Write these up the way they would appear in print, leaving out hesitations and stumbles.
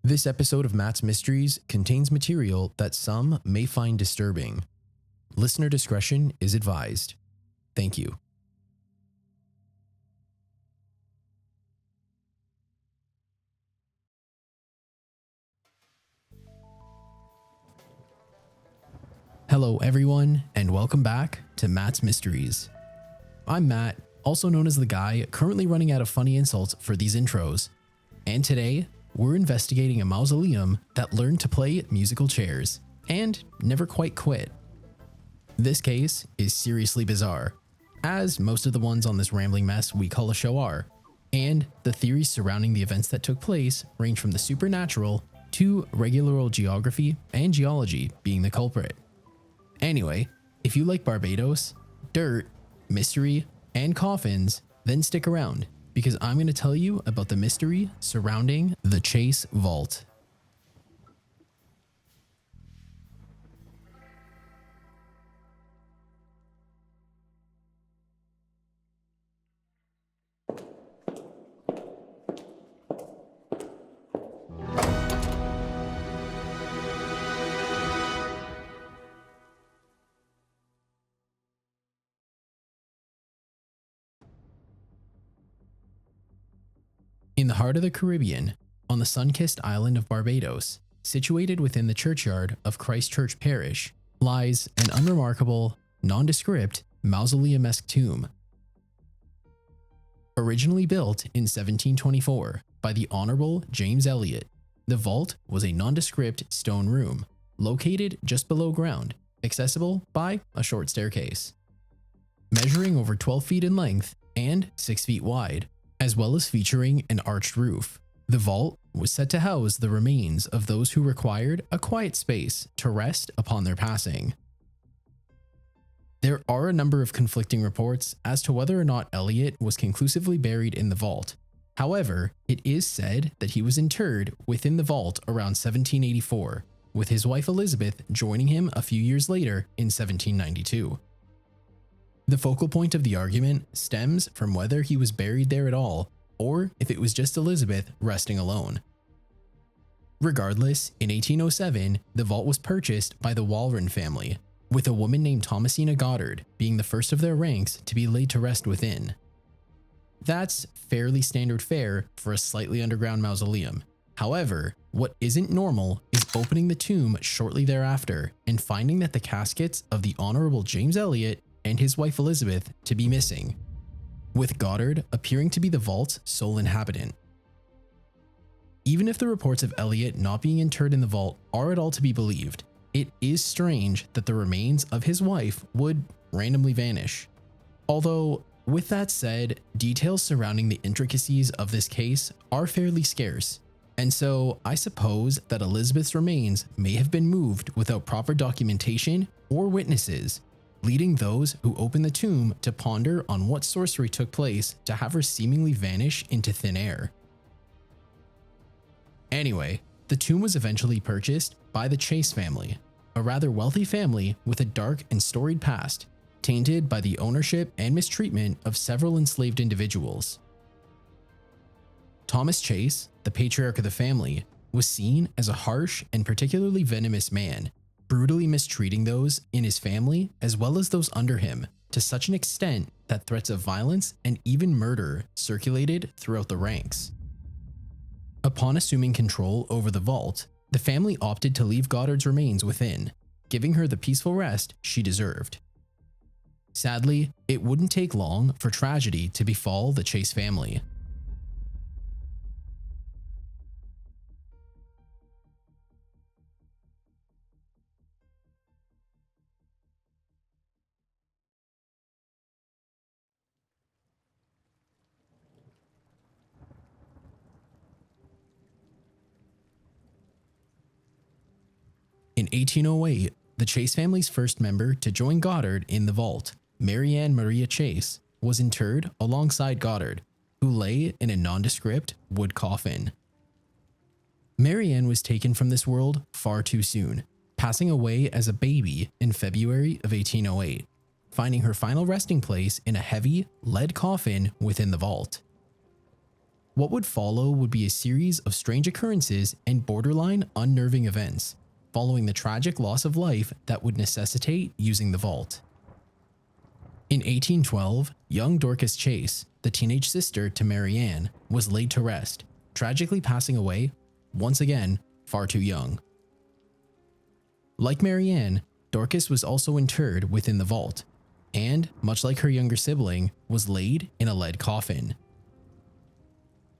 This episode of Matt's Mysteries contains material that some may find disturbing. Listener discretion is advised. Thank you. Hello everyone, and welcome back to Matt's Mysteries. I'm Matt, also known as the guy currently running out of funny insults for these intros. And today, we're investigating a mausoleum that learned to play musical chairs and never quite quit. This case is seriously bizarre, as most of the ones on this rambling mess we call a show are, and the theories surrounding the events that took place range from the supernatural to regular old geography and geology being the culprit. Anyway, if you like Barbados, dirt, mystery, and coffins, then stick around, because I'm going to tell you about the mystery surrounding the Chase Vault. In the heart of the Caribbean, on the sun-kissed island of Barbados, situated within the churchyard of Christ Church Parish, lies an unremarkable, nondescript, mausoleum-esque tomb. Originally built in 1724 by the Honourable James Elliot, the vault was a nondescript stone room located just below ground, accessible by a short staircase. Measuring over 12 feet in length and 6 feet wide, as well as featuring an arched roof, the vault was set to house the remains of those who required a quiet space to rest upon their passing. There are a number of conflicting reports as to whether or not Elliot was conclusively buried in the vault. However, it is said that he was interred within the vault around 1784, with his wife Elizabeth joining him a few years later in 1792. The focal point of the argument stems from whether he was buried there at all, or if it was just Elizabeth resting alone. Regardless, in 1807, the vault was purchased by the Walrond family, with a woman named Thomasina Goddard being the first of their ranks to be laid to rest within. That's fairly standard fare for a slightly underground mausoleum. However, what isn't normal is opening the tomb shortly thereafter and finding that the caskets of the Honourable James Elliot and his wife Elizabeth to be missing, with Goddard appearing to be the vault's sole inhabitant. Even if the reports of Elliot not being interred in the vault are at all to be believed, it is strange that the remains of his wife would randomly vanish. Although, with that said, details surrounding the intricacies of this case are fairly scarce, and so I suppose that Elizabeth's remains may have been moved without proper documentation or witnesses, leading those who open the tomb to ponder on what sorcery took place to have her seemingly vanish into thin air. Anyway, the tomb was eventually purchased by the Chase family, a rather wealthy family with a dark and storied past, tainted by the ownership and mistreatment of several enslaved individuals. Thomas Chase, the patriarch of the family, was seen as a harsh and particularly venomous man, brutally mistreating those in his family as well as those under him to such an extent that threats of violence and even murder circulated throughout the ranks. Upon assuming control over the vault, the family opted to leave Goddard's remains within, giving her the peaceful rest she deserved. Sadly, it wouldn't take long for tragedy to befall the Chase family. In 1808, the Chase family's first member to join Goddard in the vault, Mary Ann Maria Chase, was interred alongside Goddard, who lay in a nondescript wood coffin. Mary Ann was taken from this world far too soon, passing away as a baby in February of 1808, finding her final resting place in a heavy, lead coffin within the vault. What would follow would be a series of strange occurrences and borderline unnerving events, following the tragic loss of life that would necessitate using the vault. In 1812, young Dorcas Chase, the teenage sister to Mary Ann, was laid to rest, tragically passing away, once again, far too young. Like Mary Ann, Dorcas was also interred within the vault, and, much like her younger sibling, was laid in a lead coffin.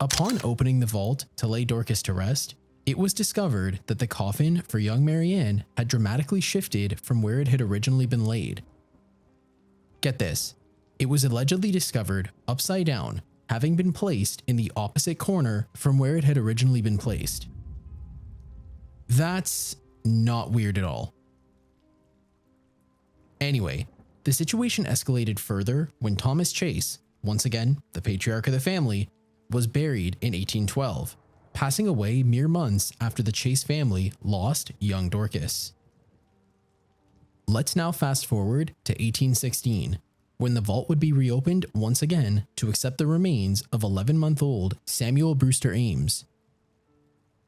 Upon opening the vault to lay Dorcas to rest, it was discovered that the coffin for young Mary Ann had dramatically shifted from where it had originally been laid. Get this, it was allegedly discovered upside down, having been placed in the opposite corner from where it had originally been placed. That's not weird at all. Anyway, the situation escalated further when Thomas Chase, once again the patriarch of the family, was buried in 1812, passing away mere months after the Chase family lost young Dorcas. Let's now fast forward to 1816, when the vault would be reopened once again to accept the remains of 11-month-old Samuel Brewster Ames.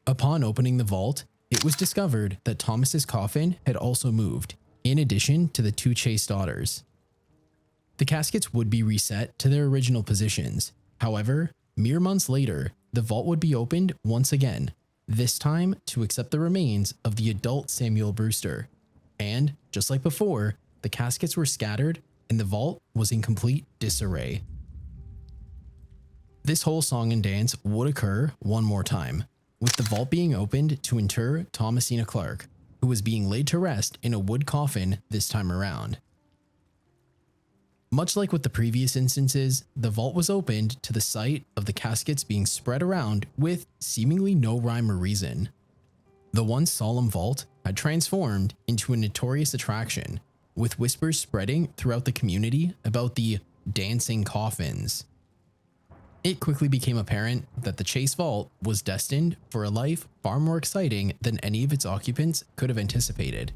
Upon opening the vault, it was discovered that Thomas's coffin had also moved, in addition to the 2 Chase daughters. The caskets would be reset to their original positions. However, mere months later, the vault would be opened once again, this time to accept the remains of the adult Samuel Brewster. And, just like before, the caskets were scattered and the vault was in complete disarray. This whole song and dance would occur one more time, with the vault being opened to inter Thomasina Clark, who was being laid to rest in a wood coffin this time around. Much like with the previous instances, the vault was opened to the sight of the caskets being spread around with seemingly no rhyme or reason. The once solemn vault had transformed into a notorious attraction, with whispers spreading throughout the community about the dancing coffins. It quickly became apparent that the Chase Vault was destined for a life far more exciting than any of its occupants could have anticipated.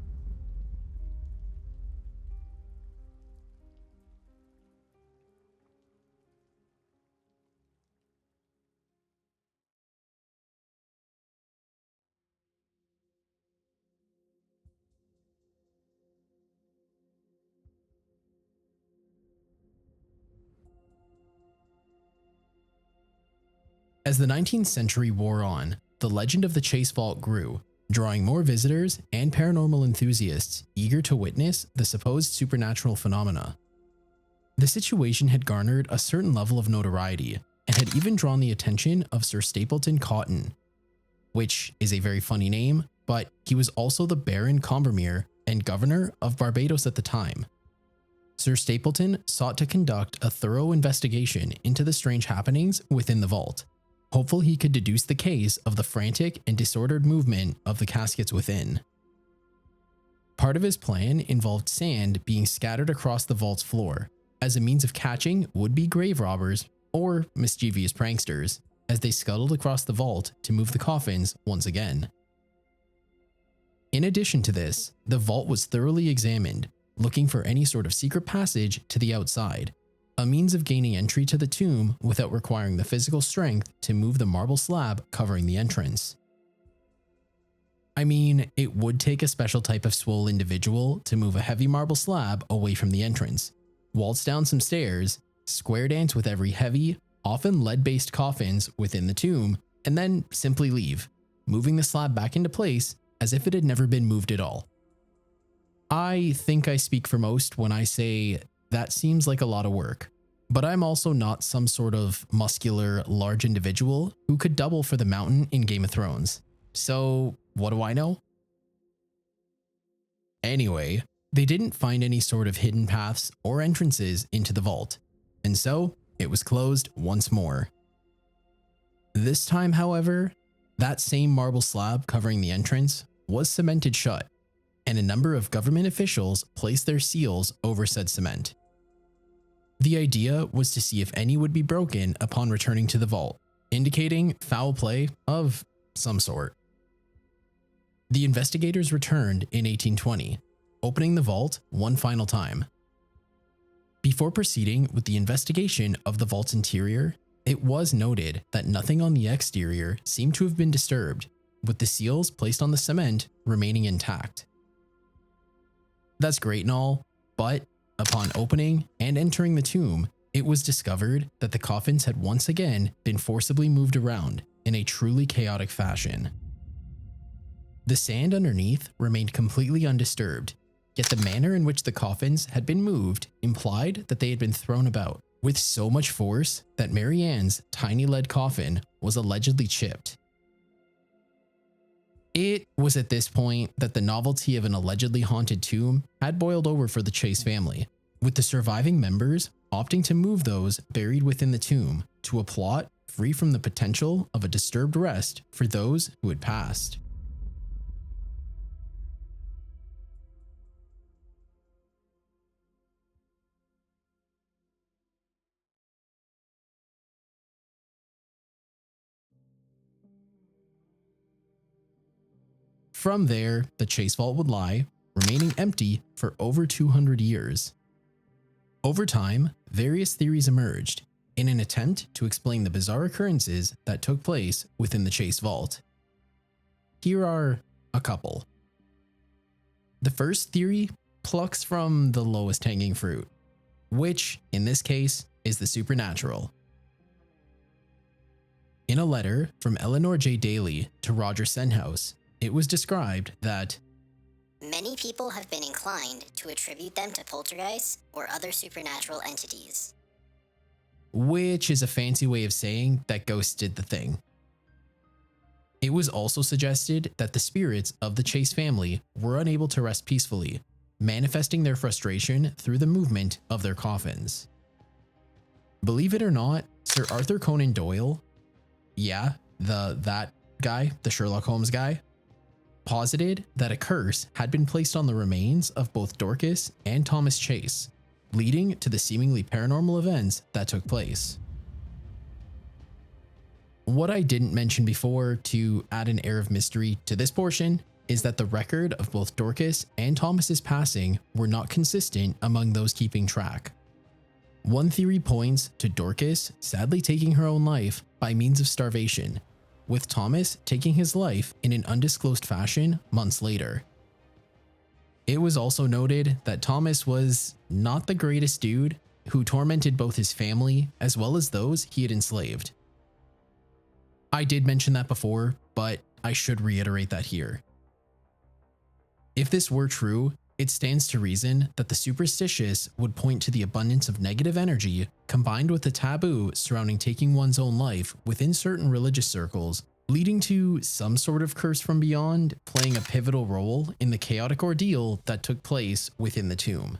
As the 19th century wore on, the legend of the Chase Vault grew, drawing more visitors and paranormal enthusiasts eager to witness the supposed supernatural phenomena. The situation had garnered a certain level of notoriety and had even drawn the attention of Sir Stapleton Cotton, which is a very funny name, but he was also the Baron Combermere and governor of Barbados at the time. Sir Stapleton sought to conduct a thorough investigation into the strange happenings within the vault, hopeful he could deduce the case of the frantic and disordered movement of the caskets within. Part of his plan involved sand being scattered across the vault's floor as a means of catching would-be grave robbers or mischievous pranksters as they scuttled across the vault to move the coffins once again. In addition to this, the vault was thoroughly examined, looking for any sort of secret passage to the outside, a means of gaining entry to the tomb without requiring the physical strength to move the marble slab covering the entrance. I mean, it would take a special type of swole individual to move a heavy marble slab away from the entrance, waltz down some stairs, square dance with every heavy, often lead-based coffins within the tomb, and then simply leave, moving the slab back into place as if it had never been moved at all. I think I speak for most when I say that seems like a lot of work, but I'm also not some sort of muscular, large individual who could double for the mountain in Game of Thrones. So what do I know? Anyway, they didn't find any sort of hidden paths or entrances into the vault, and so it was closed once more. This time, however, that same marble slab covering the entrance was cemented shut, and a number of government officials placed their seals over said cement. The idea was to see if any would be broken upon returning to the vault, indicating foul play of some sort. The investigators returned in 1820, opening the vault one final time. Before proceeding with the investigation of the vault's interior, It was noted that nothing on the exterior seemed to have been disturbed, with the seals placed on the cement remaining intact. That's great and all, but upon opening and entering the tomb, it was discovered that the coffins had once again been forcibly moved around in a truly chaotic fashion. The sand underneath remained completely undisturbed, yet the manner in which the coffins had been moved implied that they had been thrown about with so much force that Mary Ann's tiny lead coffin was allegedly chipped. It was at this point that the novelty of an allegedly haunted tomb had boiled over for the Chase family, with the surviving members opting to move those buried within the tomb to a plot free from the potential of a disturbed rest for those who had passed. From there, the Chase vault would lie, remaining empty for over 200 years. Over time, various theories emerged in an attempt to explain the bizarre occurrences that took place within the Chase vault. Here are a couple. The first theory plucks from the lowest hanging fruit, which, in this case, is the supernatural. In a letter from Eleanor J. Daly to Roger Senhouse, it was described that many people have been inclined to attribute them to poltergeists or other supernatural entities. Which is a fancy way of saying that ghosts did the thing. It was also suggested that the spirits of the Chase family were unable to rest peacefully, manifesting their frustration through the movement of their coffins. Believe it or not, Sir Arthur Conan Doyle, that guy, the Sherlock Holmes guy, posited that a curse had been placed on the remains of both Dorcas and Thomas Chase, leading to the seemingly paranormal events that took place. What I didn't mention before to add an air of mystery to this portion is that the record of both Dorcas and Thomas's passing were not consistent among those keeping track. One theory points to Dorcas sadly taking her own life by means of starvation, with Thomas taking his life in an undisclosed fashion months later. It was also noted that Thomas was not the greatest dude who tormented both his family as well as those he had enslaved. I did mention that before, but I should reiterate that here. If this were true, it stands to reason that the superstitious would point to the abundance of negative energy combined with the taboo surrounding taking one's own life within certain religious circles, leading to some sort of curse from beyond playing a pivotal role in the chaotic ordeal that took place within the tomb.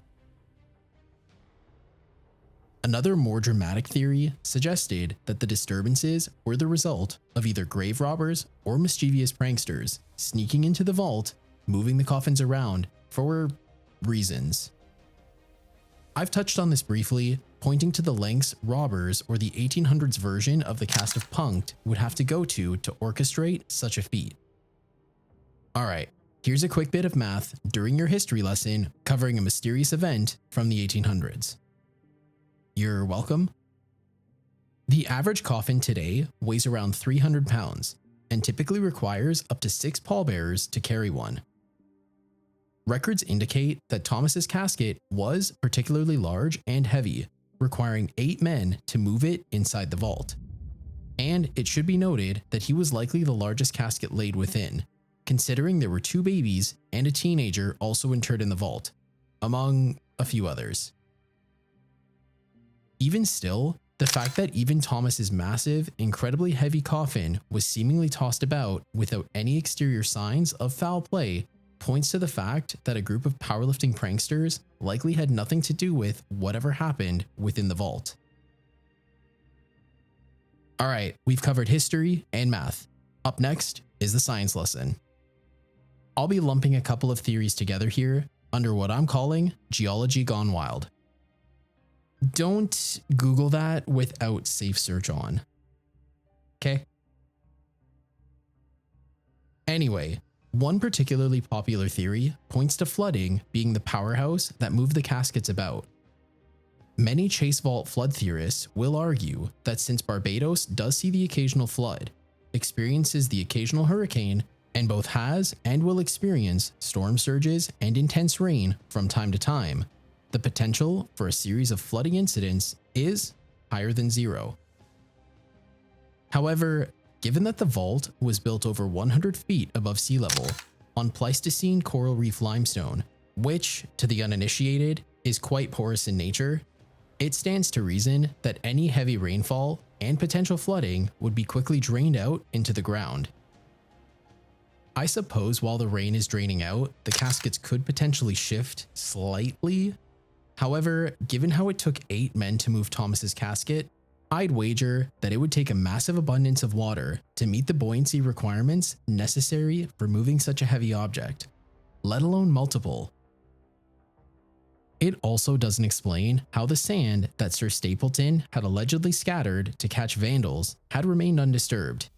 Another more dramatic theory suggested that the disturbances were the result of either grave robbers or mischievous pranksters sneaking into the vault, moving the coffins around for reasons. I've touched on this briefly, pointing to the lengths robbers or the 1800s version of the cast of Punk'd would have to go to orchestrate such a feat. Alright, here's a quick bit of math during your history lesson covering a mysterious event from the 1800s. You're welcome. The average coffin today weighs around 300 pounds and typically requires up to 6 pallbearers to carry one. Records indicate that Thomas's casket was particularly large and heavy, requiring 8 men to move it inside the vault. And it should be noted that he was likely the largest casket laid within, considering there were 2 babies and a teenager also interred in the vault, among a few others. Even still, the fact that even Thomas's massive, incredibly heavy coffin was seemingly tossed about without any exterior signs of foul play points to the fact that a group of powerlifting pranksters likely had nothing to do with whatever happened within the vault. Alright, we've covered history and math. Up next is the science lesson. I'll be lumping a couple of theories together here under what I'm calling geology gone wild. Don't Google that without safe search on. Okay? Anyway, one particularly popular theory points to flooding being the powerhouse that moved the caskets about. Many Chase Vault flood theorists will argue that since Barbados does see the occasional flood, experiences the occasional hurricane, and both has and will experience storm surges and intense rain from time to time, the potential for a series of flooding incidents is higher than zero. However, given that the vault was built over 100 feet above sea level on Pleistocene coral reef limestone, which, to the uninitiated, is quite porous in nature, it stands to reason that any heavy rainfall and potential flooding would be quickly drained out into the ground. I suppose while the rain is draining out, the caskets could potentially shift slightly. However, given how it took 8 men to move Thomas's casket, I'd wager that it would take a massive abundance of water to meet the buoyancy requirements necessary for moving such a heavy object, let alone multiple. It also doesn't explain how the sand that Sir Stapleton had allegedly scattered to catch vandals had remained undisturbed.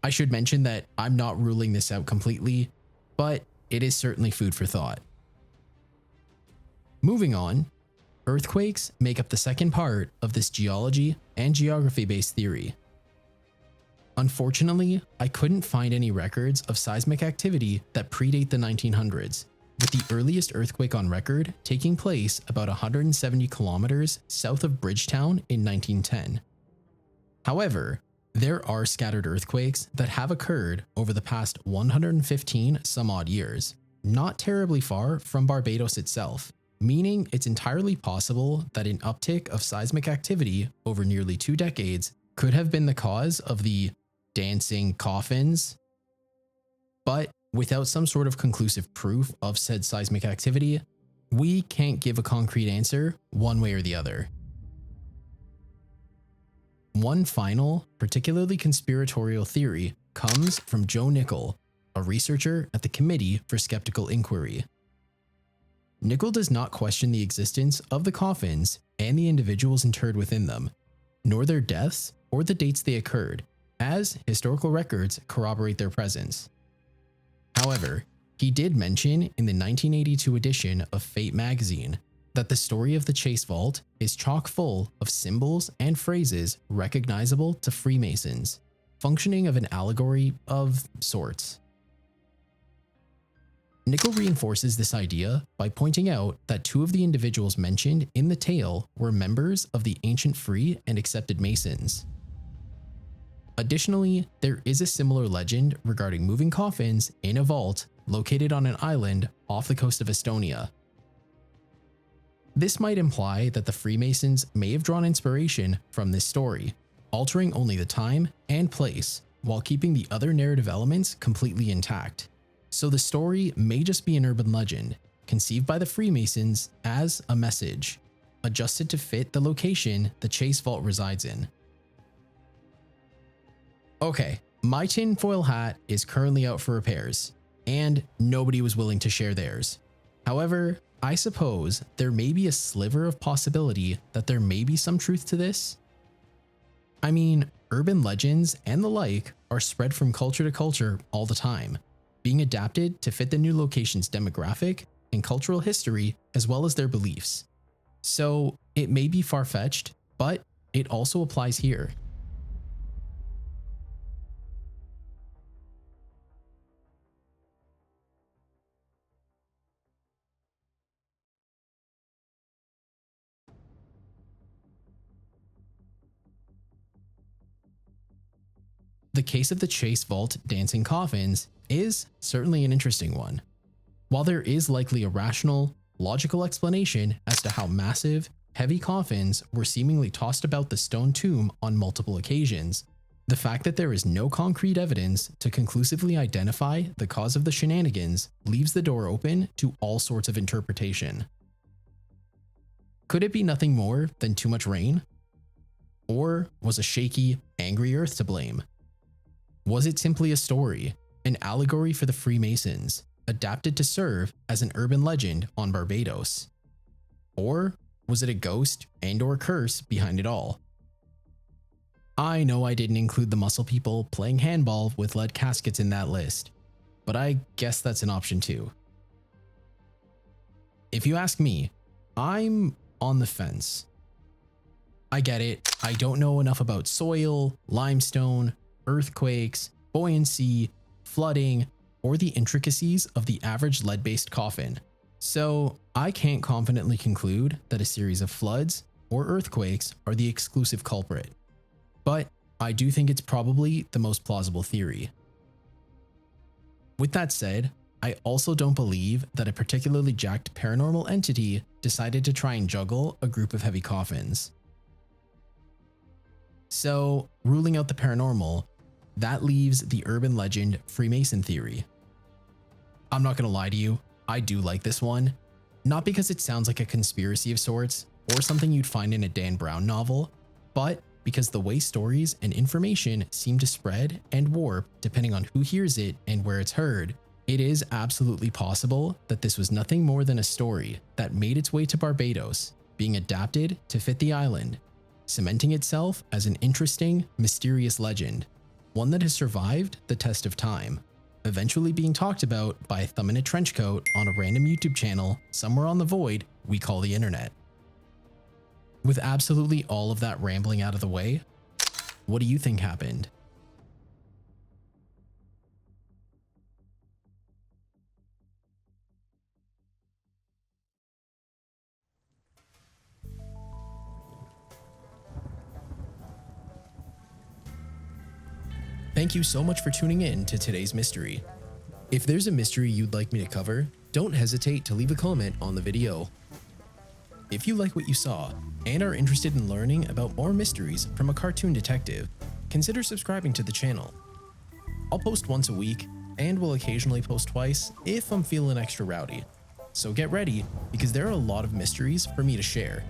I should mention that I'm not ruling this out completely, but it is certainly food for thought. Moving on, earthquakes make up the second part of this geology and geography-based theory. Unfortunately, I couldn't find any records of seismic activity that predate the 1900s, with the earliest earthquake on record taking place about 170 kilometers south of Bridgetown in 1910. However, there are scattered earthquakes that have occurred over the past 115 some odd years, not terribly far from Barbados itself, meaning it's entirely possible that an uptick of seismic activity over nearly 2 decades could have been the cause of the dancing coffins. But without some sort of conclusive proof of said seismic activity, we can't give a concrete answer one way or the other. One final, particularly conspiratorial theory comes from Joe Nicol, a researcher at the Committee for Skeptical Inquiry. Nicol does not question the existence of the coffins and the individuals interred within them, nor their deaths or the dates they occurred, as historical records corroborate their presence. However, he did mention in the 1982 edition of Fate magazine that the story of the Chase Vault is chock full of symbols and phrases recognizable to Freemasons, functioning of an allegory of sorts. Nicol reinforces this idea by pointing out that 2 of the individuals mentioned in the tale were members of the ancient Free and Accepted Masons. Additionally, there is a similar legend regarding moving coffins in a vault located on an island off the coast of Estonia. This might imply that the Freemasons may have drawn inspiration from this story, altering only the time and place while keeping the other narrative elements completely intact. So the story may just be an urban legend, conceived by the Freemasons as a message, adjusted to fit the location the Chase Vault resides in. Okay, my tinfoil hat is currently out for repairs, and nobody was willing to share theirs. However, I suppose there may be a sliver of possibility that there may be some truth to this. I mean, urban legends and the like are spread from culture to culture all the time, being adapted to fit the new location's demographic and cultural history as well as their beliefs. So it may be far-fetched, but it also applies here. The case of the Chase Vault dancing coffins is certainly an interesting one. While there is likely a rational, logical explanation as to how massive, heavy coffins were seemingly tossed about the stone tomb on multiple occasions, the fact that there is no concrete evidence to conclusively identify the cause of the shenanigans leaves the door open to all sorts of interpretation. Could it be nothing more than too much rain? Or was a shaky, angry earth to blame? Was it simply a story, an allegory for the Freemasons, adapted to serve as an urban legend on Barbados? Or was it a ghost and/or curse behind it all? I know I didn't include the muscle people playing handball with lead caskets in that list, but I guess that's an option too. If you ask me, I'm on the fence. I get it, I don't know enough about soil, limestone, earthquakes, buoyancy, flooding, or the intricacies of the average lead-based coffin. So I can't confidently conclude that a series of floods or earthquakes are the exclusive culprit. But I do think it's probably the most plausible theory. With that said, I also don't believe that a particularly jacked paranormal entity decided to try and juggle a group of heavy coffins. So, ruling out the paranormal, that leaves the urban legend Freemason theory. I'm not gonna lie to you, I do like this one. Not because it sounds like a conspiracy of sorts, or something you'd find in a Dan Brown novel, but because the way stories and information seem to spread and warp depending on who hears it and where it's heard, it is absolutely possible that this was nothing more than a story that made its way to Barbados, being adapted to fit the island, cementing itself as an interesting, mysterious legend, one that has survived the test of time, eventually being talked about by a thumb in a trench coat on a random YouTube channel somewhere on the void we call the internet. With absolutely all of that rambling out of the way, what do you think happened? Thank you so much for tuning in to today's mystery. If there's a mystery you'd like me to cover, don't hesitate to leave a comment on the video. If you like what you saw and are interested in learning about more mysteries from a cartoon detective, consider subscribing to the channel. I'll post once a week and will occasionally post twice if I'm feeling extra rowdy. So get ready, because there are a lot of mysteries for me to share.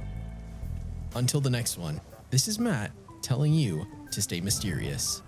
Until the next one, this is Matt telling you to stay mysterious.